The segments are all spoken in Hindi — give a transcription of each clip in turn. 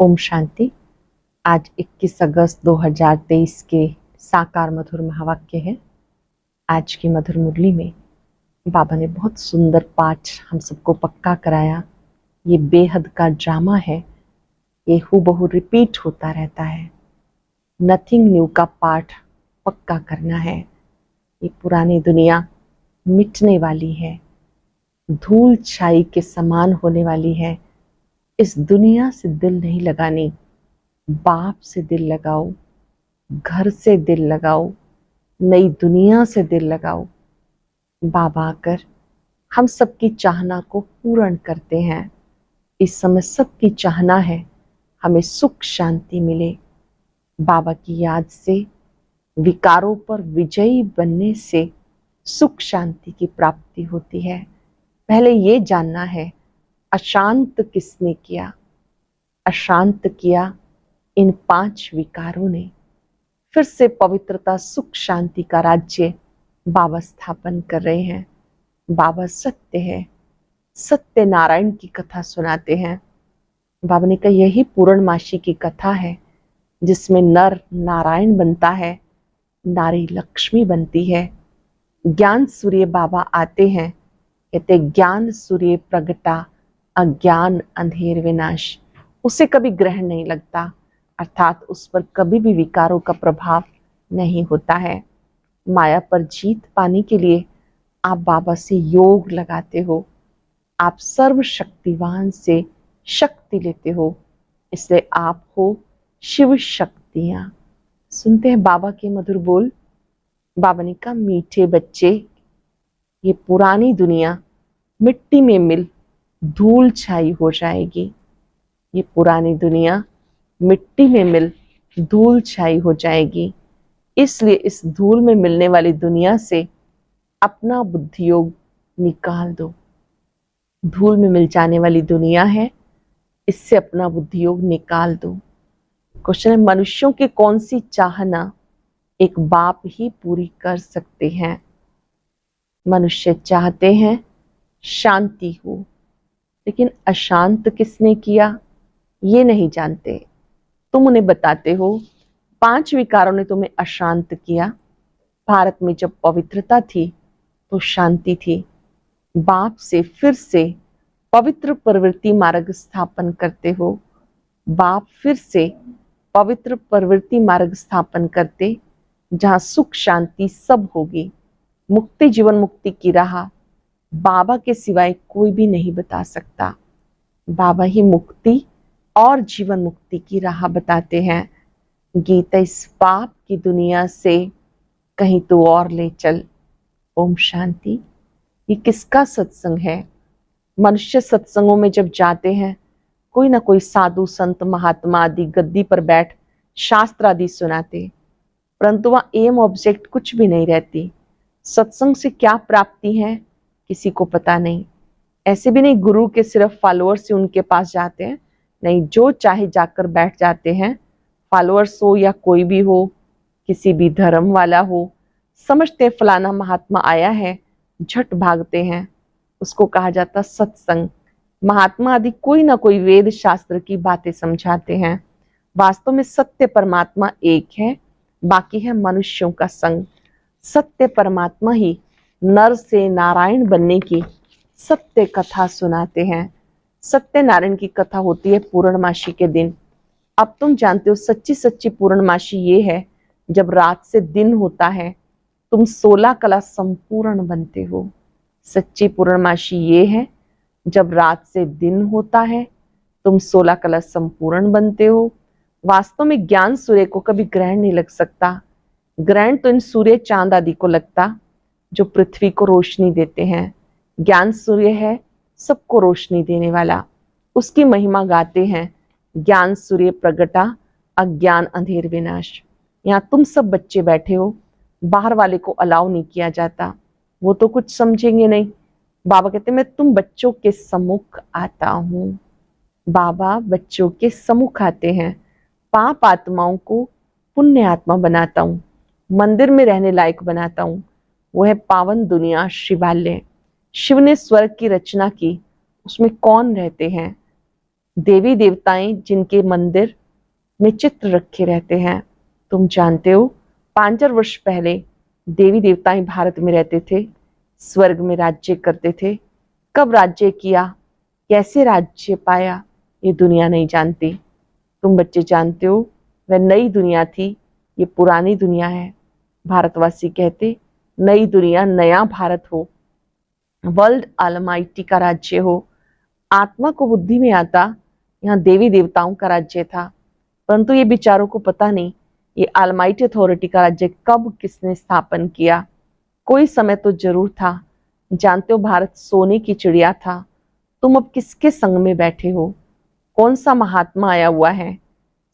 ओम शांति। आज 21 अगस्त 2023 के साकार मधुर महावाक्य है। आज की मधुर मुरली में बाबा ने बहुत सुंदर पाठ हम सबको पक्का कराया। ये बेहद का ड्रामा है, ये हूबहू रिपीट होता रहता है। नथिंग न्यू का पाठ पक्का करना है। ये पुरानी दुनिया मिटने वाली है, धूल छाई के समान होने वाली है। इस दुनिया से दिल नहीं लगानी, बाप से दिल लगाओ, घर से दिल लगाओ, नई दुनिया से दिल लगाओ। बाबा आकर हम सबकी चाहना को पूर्ण करते हैं। इस समय सबकी चाहना है हमें सुख शांति मिले। बाबा की याद से विकारों पर विजयी बनने से सुख शांति की प्राप्ति होती है। पहले ये जानना है, अशांत किसने किया? अशांत किया इन 5 विकारों ने। फिर से पवित्रता सुख शांति का राज्य बाबा स्थापन कर रहे हैं। बाबा सत्य है, सत्य नारायण की कथा सुनाते हैं। बाबा ने कहा यही पूर्णमासी की कथा है, जिसमें नर नारायण बनता है, नारी लक्ष्मी बनती है। ज्ञान सूर्य बाबा आते हैं, कहते ज्ञान सूर्य प्रगटा, अज्ञान अंधेर विनाश। उसे कभी ग्रहण नहीं लगता, अर्थात उस पर कभी भी विकारों का प्रभाव नहीं होता है। माया पर जीत पाने के लिए आप बाबा से योग लगाते हो, आप सर्वशक्तिवान से शक्ति लेते हो, इसलिए आप हो शिव शक्तियां। सुनते हैं बाबा के मधुर बोल। बाबा ने कहा मीठे बच्चे, ये पुरानी दुनिया मिट्टी में मिल धूल छाई हो जाएगी। ये पुरानी दुनिया मिट्टी में मिल धूल छाई हो जाएगी। इसलिए इस धूल में मिलने वाली दुनिया से अपना बुद्धि योग निकाल दो। धूल में मिल जाने वाली दुनिया है, इससे अपना बुद्धि योग निकाल दो। क्वेश्चन है, मनुष्यों की कौन सी चाहना एक बाप ही पूरी कर सकते हैं? मनुष्य चाहते हैं शांति हो, लेकिन अशांत किसने किया ये नहीं जानते। तुम उन्हें बताते हो 5 विकारों ने तुम्हें अशांत किया। भारत में जब पवित्रता थी तो शांति थी। बाप से फिर से पवित्र प्रवृत्ति मार्ग स्थापन करते हो। बाप फिर से पवित्र प्रवृत्ति मार्ग स्थापन करते, जहां सुख शांति सब होगी। मुक्ति जीवन मुक्ति की राह बाबा के सिवाय कोई भी नहीं बता सकता। बाबा ही मुक्ति और जीवन मुक्ति की राह बताते हैं। गीता इस पाप की दुनिया से कहीं तो और ले चल। ओम शांति। ये किसका सत्संग है? मनुष्य सत्संगों में जब जाते हैं, कोई ना कोई साधु संत महात्मा आदि गद्दी पर बैठ शास्त्र आदि सुनाते, परंतु वहां एम ऑब्जेक्ट कुछ भी नहीं रहती। सत्संग से क्या प्राप्ति है किसी को पता नहीं। ऐसे भी नहीं गुरु के सिर्फ फॉलोअर्स से उनके पास जाते हैं, नहीं, जो चाहे जाकर बैठ जाते हैं। फॉलोअर्स हो या कोई भी हो, किसी भी धर्म वाला हो, समझते हैं फलाना महात्मा आया है, झट भागते हैं। उसको कहा जाता सत्संग। महात्मा आदि कोई ना कोई वेद शास्त्र की बातें समझाते हैं। वास्तव में सत्य परमात्मा एक है, बाकी है मनुष्यों का संग। सत्य परमात्मा ही नर से नारायण बनने की सत्य कथा सुनाते हैं। सत्यनारायण की कथा होती है पूर्णमासी के दिन। अब तुम जानते हो सच्ची सच्ची पूर्णमासी ये है, जब रात से दिन होता है तुम 16 कला संपूर्ण बनते हो। सच्ची पूर्णमासी ये है, जब रात से दिन होता है तुम 16 कला संपूर्ण बनते हो। वास्तव में ज्ञान सूर्य को कभी ग्रहण नहीं लग सकता। ग्रहण तो इन सूर्य चांद आदि को लगता, जो पृथ्वी को रोशनी देते हैं। ज्ञान सूर्य है सबको रोशनी देने वाला, उसकी महिमा गाते हैं। ज्ञान सूर्य प्रगटा, अज्ञान अंधेर विनाश। यहाँ तुम सब बच्चे बैठे हो, बाहर वाले को अलाउ नहीं किया जाता, वो तो कुछ समझेंगे नहीं। बाबा कहते मैं तुम बच्चों के सम्मुख आता हूँ। बाबा बच्चों के सम्मुख आते हैं। पाप आत्माओं को पुण्य आत्मा बनाता हूँ, मंदिर में रहने लायक बनाता हूँ। वो है पावन दुनिया शिवालय। शिव ने स्वर्ग की रचना की, उसमें कौन रहते हैं? देवी देवताएं जिनके मंदिर में चित्र रखे रहते हैं। तुम जानते हो 5,000 वर्ष पहले देवी देवताएं भारत में रहते थे, स्वर्ग में राज्य करते थे। कब राज्य किया, कैसे राज्य पाया, ये दुनिया नहीं जानती। तुम बच्चे जानते हो वह नई दुनिया थी, ये पुरानी दुनिया है। भारतवासी कहते नई दुनिया नया भारत हो, वर्ल्ड अलमाइटी का राज्य हो। आत्मा को बुद्धि में आता यहाँ देवी देवताओं का राज्य था, परंतु ये बेचारों को पता नहीं ये अलमाइटी अथॉरिटी का राज्य कब किसने स्थापन किया। कोई समय तो जरूर था। जानते हो भारत सोने की चिड़िया था। तुम अब किसके संग में बैठे हो? कौन सा महात्मा आया हुआ है?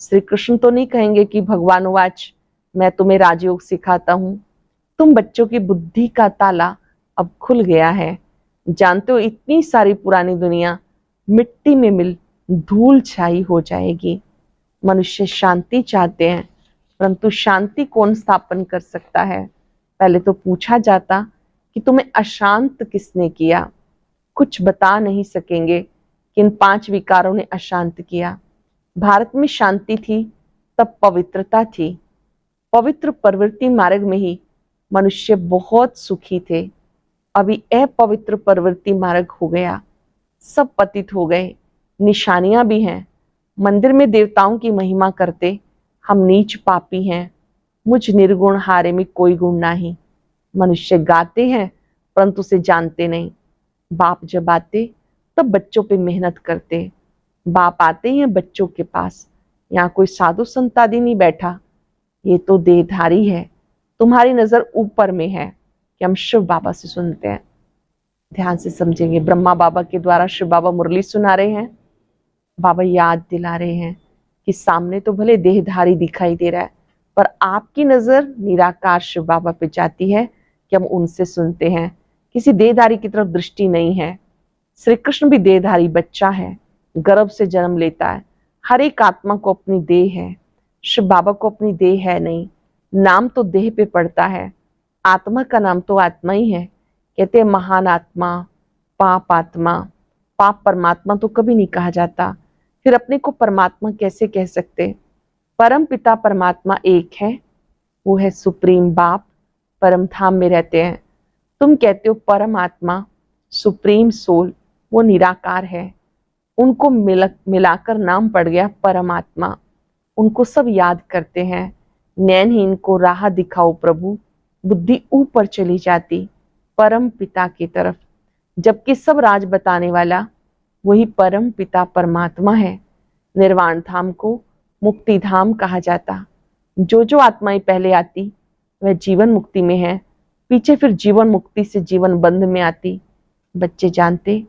श्री कृष्ण तो नहीं कहेंगे कि भगवान वाच मैं तुम्हें राजयोग सिखाता हूं। तुम बच्चों की बुद्धि का ताला अब खुल गया है। जानते हो इतनी सारी पुरानी दुनिया मिट्टी में मिल धूल छाई हो जाएगी। मनुष्य शांति चाहते हैं, परंतु शांति कौन स्थापन कर सकता है? पहले तो पूछा जाता कि तुम्हें अशांत किसने किया। कुछ बता नहीं सकेंगे कि इन 5 विकारों ने अशांत किया। भारत में शांति थी तब पवित्रता थी। पवित्र प्रवृत्ति मार्ग में ही मनुष्य बहुत सुखी थे। अभी अपवित्र प्रवृत्ति मार्ग हो गया, सब पतित हो गए। निशानियां भी हैं। मंदिर में देवताओं की महिमा करते हम नीच पापी हैं, मुझ निर्गुण हारे में कोई गुण नहीं। मनुष्य गाते हैं परंतु उसे जानते नहीं। बाप जब आते तब बच्चों पे मेहनत करते। बाप आते हैं बच्चों के पास। यहाँ कोई साधु संत आदि नहीं बैठा, ये तो देहधारी है। तुम्हारी नजर ऊपर में है कि हम शिव बाबा से सुनते हैं। ध्यान से समझेंगे। ब्रह्मा बाबा के द्वारा शिव बाबा मुरली सुना रहे हैं। बाबा याद दिला रहे हैं कि सामने तो भले देहधारी दिखाई दे रहा है, पर आपकी नजर निराकार शिव बाबा पे जाती है कि हम उनसे सुनते हैं। किसी देहधारी की तरफ दृष्टि नहीं है। श्री कृष्ण भी देहधारी बच्चा है, गर्भ से जन्म लेता है। हर एक आत्मा को अपनी देह है। शिव बाबा को अपनी देह है नहीं। नाम तो देह पे पड़ता है, आत्मा का नाम तो आत्मा ही है। कहते हैं महान आत्मा, पाप आत्मा। पाप परमात्मा तो कभी नहीं कहा जाता, फिर अपने को परमात्मा कैसे कह सकते? परम पिता परमात्मा एक है, वो है सुप्रीम बाप, परम धाम में रहते हैं। तुम कहते हो परमात्मा, सुप्रीम सोल, वो निराकार है। उनको मिलाकर नाम पड़ गया परमात्मा। उनको सब याद करते हैं। नैनहीन को राह दिखाओ प्रभु, बुद्धि ऊपर चली जाती परम पिता की तरफ। जबकि सब राज बताने वाला वही परम पिता परमात्मा है। निर्वाण धाम को मुक्ति धाम कहा जाता। जो जो आत्माएं पहले आती वह जीवन मुक्ति में है, पीछे फिर जीवन मुक्ति से जीवन बंध में आती। बच्चे जानते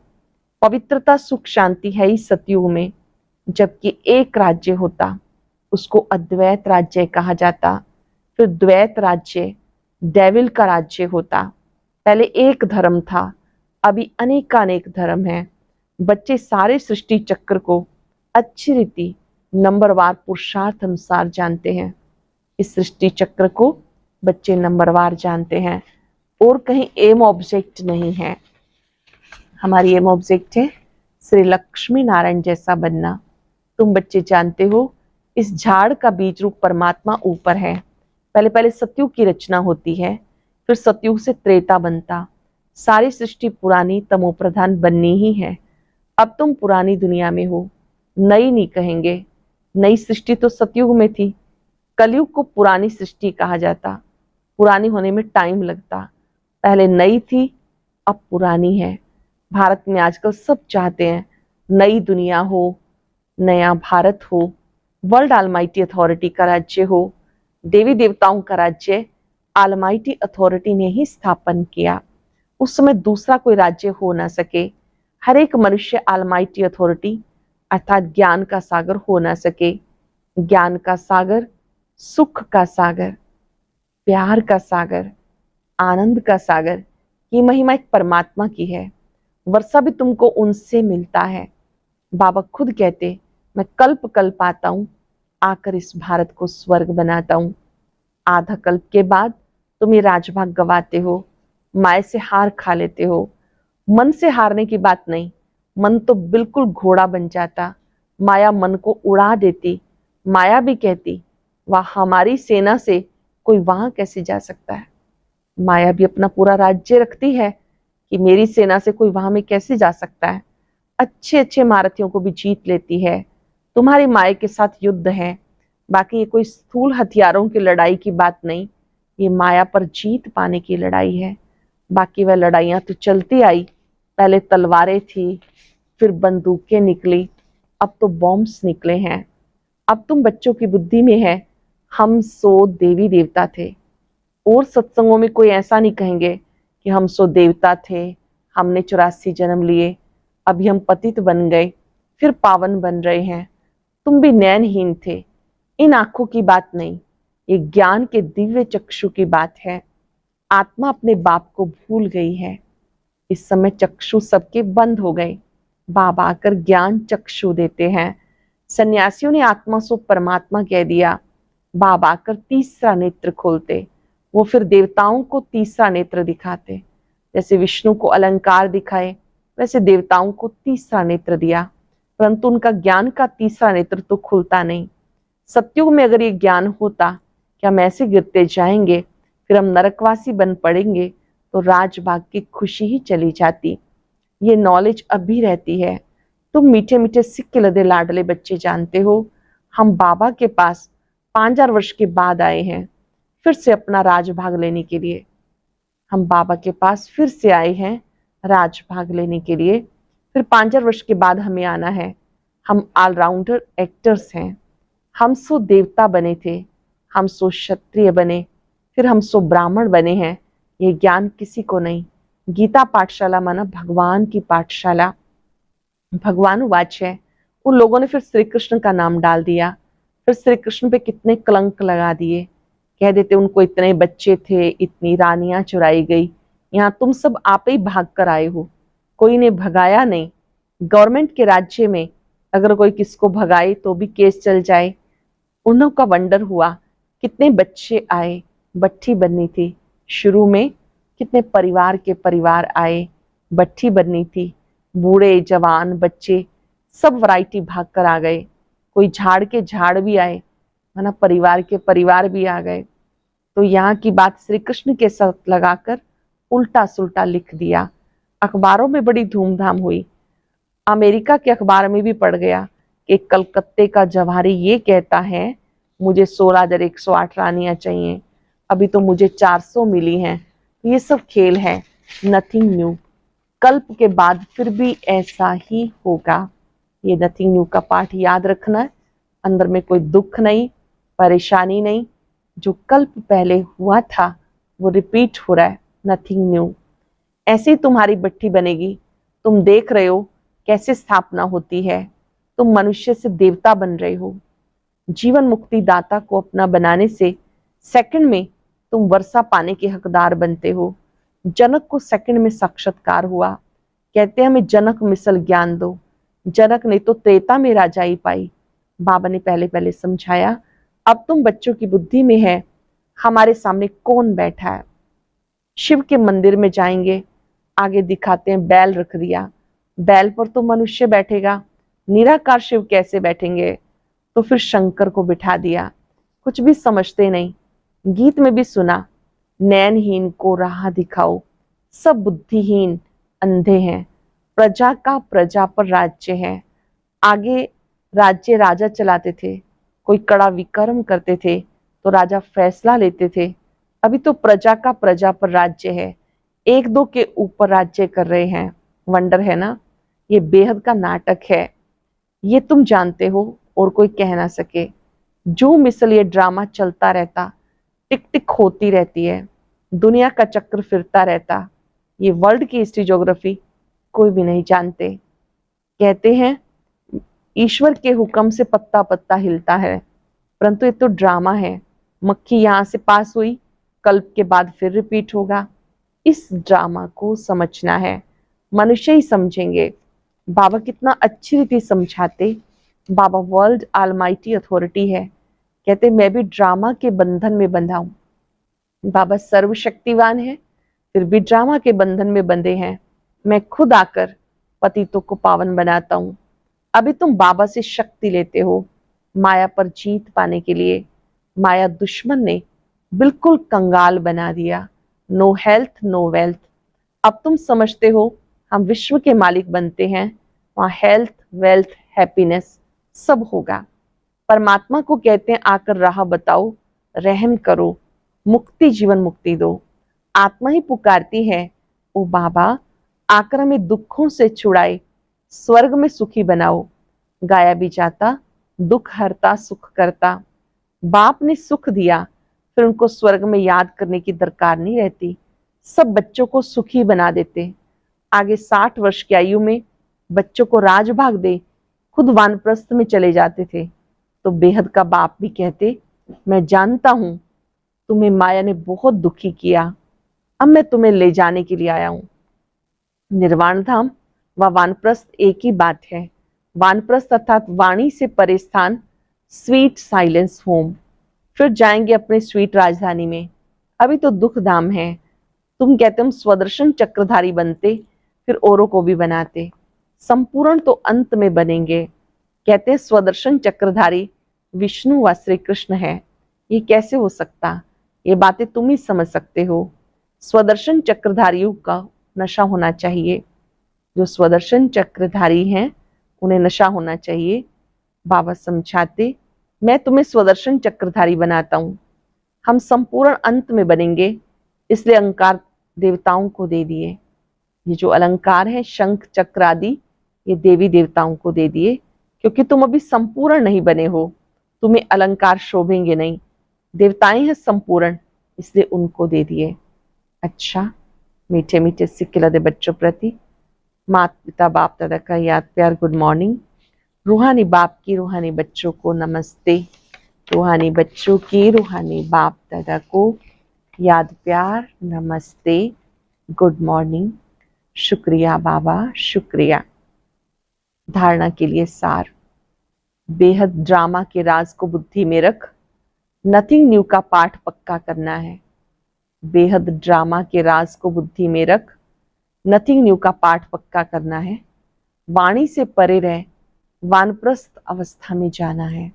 पवित्रता सुख शांति है ही सतयुग में। जबकि एक राज्य होता उसको अद्वैत राज्य कहा जाता, फिर द्वैत राज्य डेविल का राज्य होता। पहले एक धर्म था, अभी अनेकानेक धर्म है। बच्चे सारे सृष्टि चक्र को अच्छी रीति नंबरवार पुरुषार्थ अनुसार जानते हैं। इस सृष्टि चक्र को बच्चे नंबरवार जानते हैं और कहीं एम ऑब्जेक्ट नहीं है। हमारी एम ऑब्जेक्ट है श्री लक्ष्मी नारायण जैसा बनना। तुम बच्चे जानते हो इस झाड़ का बीज रूप परमात्मा ऊपर है। पहले पहले सतयुग की रचना होती है, फिर सतयुग से त्रेता बनता। सारी सृष्टि पुरानी तमो प्रधान बननी ही है। अब तुम पुरानी दुनिया में हो, नई नहीं कहेंगे। नई सृष्टि तो सतयुग में थी। कलयुग को पुरानी सृष्टि कहा जाता। पुरानी होने में टाइम लगता। पहले नई थी, अब पुरानी है। भारत में आजकल सब चाहते हैं नई दुनिया हो, नया भारत हो, वर्ल्ड आलमाइटी अथॉरिटी का राज्य हो। देवी देवताओं का राज्य आलमाइटी अथॉरिटी ने ही स्थापन किया। उस समय दूसरा कोई राज्य हो ना सके। हर एक मनुष्य आलमाइटी अथॉरिटी अर्थात ज्ञान का सागर हो ना सके। ज्ञान का सागर, सुख का सागर, प्यार का सागर, आनंद का सागर, ये महिमा एक परमात्मा की है। वर्षा भी तुमको उनसे मिलता है। बाबा खुद कहते मैं कल्प कल्प आता हूं, आकर इस भारत को स्वर्ग बनाता हूं। आधा कल्प के बाद तुम ये राजभाग गवाते हो, माय से हार खा लेते हो। मन से हारने की बात नहीं, मन तो बिल्कुल घोड़ा बन जाता, माया मन को उड़ा देती। माया भी कहती, वह हमारी सेना से कोई वहां कैसे जा सकता है। माया भी अपना पूरा राज्य रखती है कि मेरी सेना से कोई वहां में कैसे जा सकता है। अच्छे अच्छे महारथियों को भी जीत लेती है। तुम्हारी माया के साथ युद्ध है। बाकी ये कोई स्थूल हथियारों की लड़ाई की बात नहीं, ये माया पर जीत पाने की लड़ाई है। बाकी वह लड़ाइयां तो चलती आई, पहले तलवारें थी, फिर बंदूकें निकली, अब तो बॉम्ब्स निकले हैं। अब तुम बच्चों की बुद्धि में है, हम सो देवी देवता थे। और सत्संगों में कोई ऐसा नहीं कहेंगे कि हम सो देवता थे, हमने 84 जन्म लिए, अभी हम पतित बन गए, फिर पावन बन रहे हैं। तुम भी नैनहीन थे। इन आंखों की बात नहीं, ये ज्ञान के दिव्य चक्षु की बात है। आत्मा अपने बाप को भूल गई है। इस समय चक्षु सबके बंद हो गए। बाबा आकर ज्ञान चक्षु देते हैं। सन्यासियों ने आत्मा सो परमात्मा कह दिया। बाबा आकर तीसरा नेत्र खोलते। वो फिर देवताओं को तीसरा नेत्र दिखाते। जैसे विष्णु को अलंकार दिखाए, वैसे देवताओं को तीसरा नेत्र दिया, परंतु उनका ज्ञान का तीसरा नेत्र तो खुलता नहीं। सत्युग में अगर ये ज्ञान होता कि हम ऐसे गिरते जाएंगे, फिर हम नरकवासी बन पड़ेंगे, तो राजभाग की खुशी ही चली जाती। ये नॉलेज अब भी रहती है। तुम मीठे मीठे सिक्के लदे लाडले बच्चे जानते हो, हम बाबा के पास 5000 वर्ष के बाद आए हैं, फिर से अपना राजभाग लेने के लिए। हम बाबा के पास फिर से आए हैं राजभाग लेने के लिए। फिर 5000 वर्ष के बाद हमें आना है। हम ऑलराउंडर एक्टर्स हैं। हम सो देवता बने थे, हम सो क्षत्रिय बने, फिर हम सो ब्राह्मण बने हैं। ये ज्ञान किसी को नहीं। गीता पाठशाला माना भगवान की पाठशाला। भगवान वाच है। उन लोगों ने फिर श्री कृष्ण का नाम डाल दिया। फिर श्री कृष्ण पे कितने कलंक लगा दिए। कह देते उनको इतने बच्चे थे, इतनी रानियां चुराई गई, यहाँ तुम सब आप ही भाग कर आए हो। कोई ने भगाया नहीं। गवर्नमेंट के राज्य में अगर कोई किसको भगाए तो भी केस चल जाए। उन्हों का वंडर हुआ, कितने बच्चे आए, भट्ठी बननी थी। शुरू में कितने परिवार के परिवार आए, भट्ठी बननी थी। बूढ़े जवान बच्चे सब वैरायटी भाग कर आ गए। कोई झाड़ के झाड़ भी आए, माना परिवार के परिवार भी आ गए। तो यहाँ की बात श्री कृष्ण के साथ लगाकर उल्टा सुल्टा लिख दिया। अखबारों में बड़ी धूमधाम हुई। अमेरिका के अखबार में भी पढ़ गया कि कलकत्ते का जवाहरी ये कहता है मुझे 16,108 रानियां चाहिए, अभी तो मुझे 400 मिली हैं। ये सब खेल है, नथिंग न्यू। कल्प के बाद फिर भी ऐसा ही होगा। ये नथिंग न्यू का पाठ याद रखना है। अंदर में कोई दुख नहीं, परेशानी नहीं। जो कल्प पहले हुआ था वो रिपीट हो रहा है, नथिंग न्यू। ऐसे ही तुम्हारी भट्ठी बनेगी। तुम देख रहे हो कैसे स्थापना होती है। तुम मनुष्य से देवता बन रहे हो। जीवन मुक्ति दाता को अपना बनाने से सेकंड में तुम वर्षा पाने के हकदार बनते हो। जनक को सेकंड में साक्षात्कार हुआ। कहते हैं हमें जनक मिसल ज्ञान दो। जनक ने तो त्रेता में राजाई पाई। बाबा ने पहले पहले समझाया। अब तुम बच्चों की बुद्धि में है हमारे सामने कौन बैठा है। शिव के मंदिर में जाएंगे, आगे दिखाते हैं बैल रख दिया, बैल पर तो मनुष्य बैठेगा, निराकार शिव कैसे बैठेंगे। तो फिर शंकर को बिठा दिया। कुछ भी समझते नहीं। गीत में भी सुना, नैनहीन को राह दिखाओ, सब बुद्धिहीन अंधे हैं, प्रजा का प्रजा पर राज्य है। आगे राज्य राजा चलाते थे, कोई कड़ा विक्रम करते थे तो राजा फैसला लेते थे। अभी तो प्रजा का प्रजा पर राज्य है, एक दो के ऊपर राज्य कर रहे हैं। वंडर है ना, ये बेहद का नाटक है। ये तुम जानते हो और कोई कह ना सके। जो मिसल ये ड्रामा चलता रहता, टिक टिक होती रहती है, दुनिया का चक्र फिरता रहता। ये वर्ल्ड की हिस्ट्री ज्योग्राफी कोई भी नहीं जानते। कहते हैं ईश्वर के हुक्म से पत्ता पत्ता हिलता है, परंतु ये तो ड्रामा है। मक्खी यहाँ से पास हुई, कल्प के बाद फिर रिपीट होगा। इस ड्रामा को समझना है, मनुष्य ही समझेंगे। बाबा कितना अच्छी रीति समझाते। बाबा वर्ल्ड ऑलमाइटी अथॉरिटी है। कहते मैं भी ड्रामा के बंधन में बंधा हूं। बाबा सर्वशक्तिवान है, फिर भी ड्रामा के बंधन में बंधे हैं। मैं खुद आकर पतितों को पावन बनाता हूं। अभी तुम बाबा से शक्ति लेते हो माया पर जीत पाने के लिए। माया दुश्मन ने बिल्कुल कंगाल बना दिया। No health no wealth. अब तुम समझते हो हम विश्व के मालिक बनते हैं, वहां हेल्थ वेल्थ हैप्पीनेस सब होगा। परमात्मा को कहते हैं आकर राह बताओ, रहम करो, मुक्ति जीवन मुक्ति दो। आत्मा ही पुकारती है, ओ बाबा आकर हमें दुखों से छुड़ाए, स्वर्ग में सुखी बनाओ। गाया भी जाता दुख हरता सुख करता। बाप ने सुख दिया, फिर उनको स्वर्ग में याद करने की दरकार नहीं रहती। सब बच्चों को सुखी बना देते। आगे 60 वर्ष की आयु में बच्चों को राजभाग दे खुद वानप्रस्थ में चले जाते थे। तो बेहद का बाप भी कहते, मैं जानता हूं तुम्हें माया ने बहुत दुखी किया, अब मैं तुम्हें ले जाने के लिए आया हूं। निर्वाण धाम व वानप्रस्थ एक ही बात है। वानप्रस्थ अर्थात वाणी से परे स्थान, स्वीट साइलेंस होम। फिर जाएंगे अपने स्वीट राजधानी में। अभी तो दुख धाम है। तुम कहते हम स्वदर्शन चक्रधारी बनते, फिर औरों को भी बनाते। संपूर्ण तो अंत में बनेंगे। कहते हैं स्वदर्शन चक्रधारी विष्णु व श्री कृष्ण है। ये कैसे हो सकता? ये बातें तुम ही समझ सकते हो। स्वदर्शन चक्रधारियों का नशा होना चाहिए। जो स्वदर्शन चक्रधारी हैं उन्हें नशा होना चाहिए। बाबा समझाते, मैं तुम्हें स्वदर्शन चक्रधारी बनाता हूं। हम संपूर्ण अंत में बनेंगे, इसलिए अलंकार देवताओं को दे दिए। ये जो अलंकार है शंख चक्र आदि, ये देवी देवताओं को दे दिए, क्योंकि तुम अभी संपूर्ण नहीं बने हो, तुम्हें अलंकार शोभेंगे नहीं। देवताएं हैं संपूर्ण, इसलिए उनको दे दिए। अच्छा, मीठे मीठे सिक्के लदे बच्चों प्रति माता पिता बाप दादा का याद प्यार गुड मॉर्निंग। रूहानी बाप की रूहानी बच्चों को नमस्ते। रूहानी बच्चों की रूहानी बाप दादा को याद प्यार नमस्ते गुड मॉर्निंग। शुक्रिया बाबा शुक्रिया। धारणा के लिए सार। बेहद ड्रामा के राज को बुद्धि में रख नथिंग न्यू का पाठ पक्का करना है। बेहद ड्रामा के राज को बुद्धि में रख नथिंग न्यू का पाठ पक्का करना है। वाणी से परे रह वानप्रस्थ अवस्था में जाना है।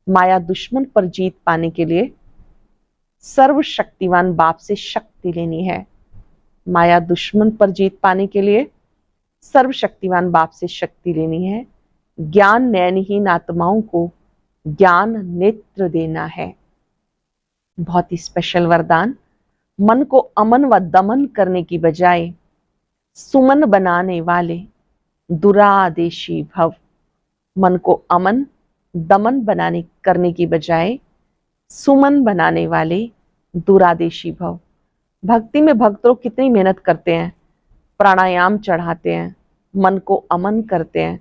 माया दुश्मन पर जीत पाने के लिए सर्वशक्तिवान बाप से शक्ति लेनी है। माया दुश्मन पर जीत पाने के लिए सर्वशक्तिवान बाप से शक्ति लेनी है। ज्ञान नयनहीन आत्माओं को ज्ञान नेत्र देना है। बहुत ही स्पेशल वरदान। मन को अमन व दमन करने की बजाय सुमन बनाने वाले दुरादेशी भव। मन को अमन दमन करने की बजाय सुमन बनाने वाले दुरादेशी भव। भक्ति में भक्त लोग कितनी मेहनत करते हैं, प्राणायाम चढ़ाते हैं, मन को अमन करते हैं।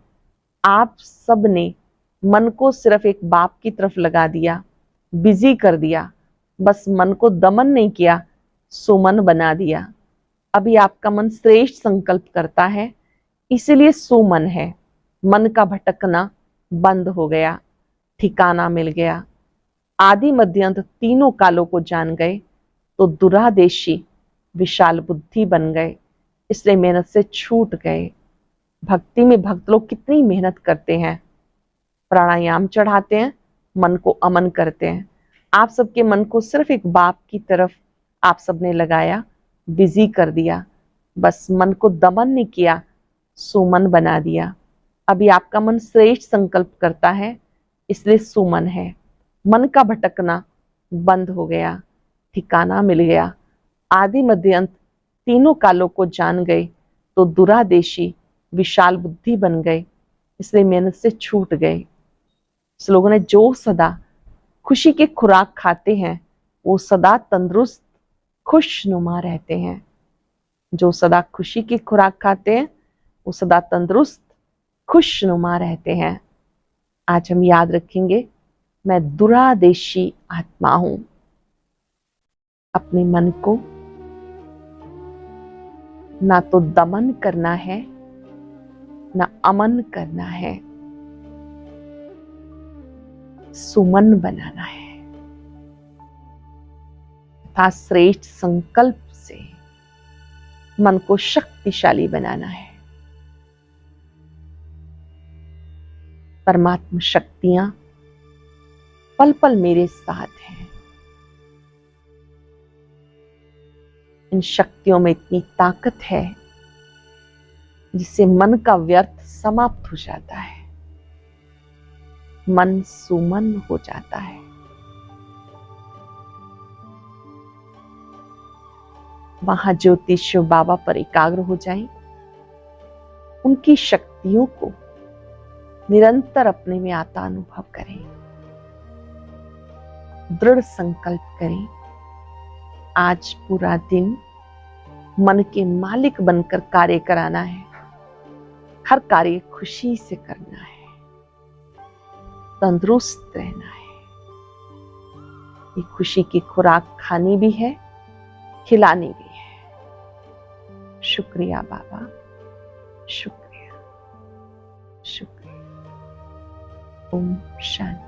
आप सब ने मन को सिर्फ एक बाप की तरफ लगा दिया, बिजी कर दिया, बस मन को दमन नहीं किया, सुमन बना दिया। अभी आपका मन श्रेष्ठ संकल्प करता है, इसीलिए सुमन है। मन का भटकना बंद हो गया, ठिकाना मिल गया। आदि मध्य अंत तीनों कालों को जान गए तो दुरादेशी विशाल बुद्धि बन गए, इसलिए मेहनत से छूट गए। भक्ति में भक्त लोग कितनी मेहनत करते हैं, प्राणायाम चढ़ाते हैं, मन को अमन करते हैं। आप सबके मन को सिर्फ एक बाप की तरफ आप सबने लगाया, बिजी कर दिया, बस मन को दमन नहीं किया, सुमन बना दिया। अभी आपका मन श्रेष्ठ संकल्प करता है, इसलिए सुमन है। मन का भटकना बंद हो गया, ठिकाना मिल गया। आदि मध्य अंत तीनों कालों को जान गए तो दुरादेशी विशाल बुद्धि बन गए, इसलिए मेहनत से छूट गए। इस लोगों ने जो सदा खुशी की खुराक खाते हैं वो सदा तंदुरुस्त खुशनुमा रहते हैं। जो सदा खुशी की खुराक खाते हैं वो सदा तंदुरुस्त खुशनुमा रहते हैं। आज हम याद रखेंगे, मैं दुरादेशी आत्मा हूं। अपने मन को ना तो दमन करना है ना अमन करना है, सुमन बनाना है तथा श्रेष्ठ संकल्प से मन को शक्तिशाली बनाना है। परमात्मा शक्तियां पल पल मेरे साथ हैं। इन शक्तियों में इतनी ताकत है जिससे मन का व्यर्थ समाप्त हो जाता है, मन सुमन हो जाता है। महाज्योति शिव बाबा पर एकाग्र हो जाएं, उनकी शक्तियों को निरंतर अपने में आता अनुभव करें। दृढ़ संकल्प करें, आज पूरा दिन मन के मालिक बनकर कार्य कराना है। हर कार्य खुशी से करना है, तंदुरुस्त रहना है। ये खुशी की खुराक खानी भी है, खिलानी भी है। शुक्रिया बाबा, शुक्रिया, शुक्रिया। ओम शांति।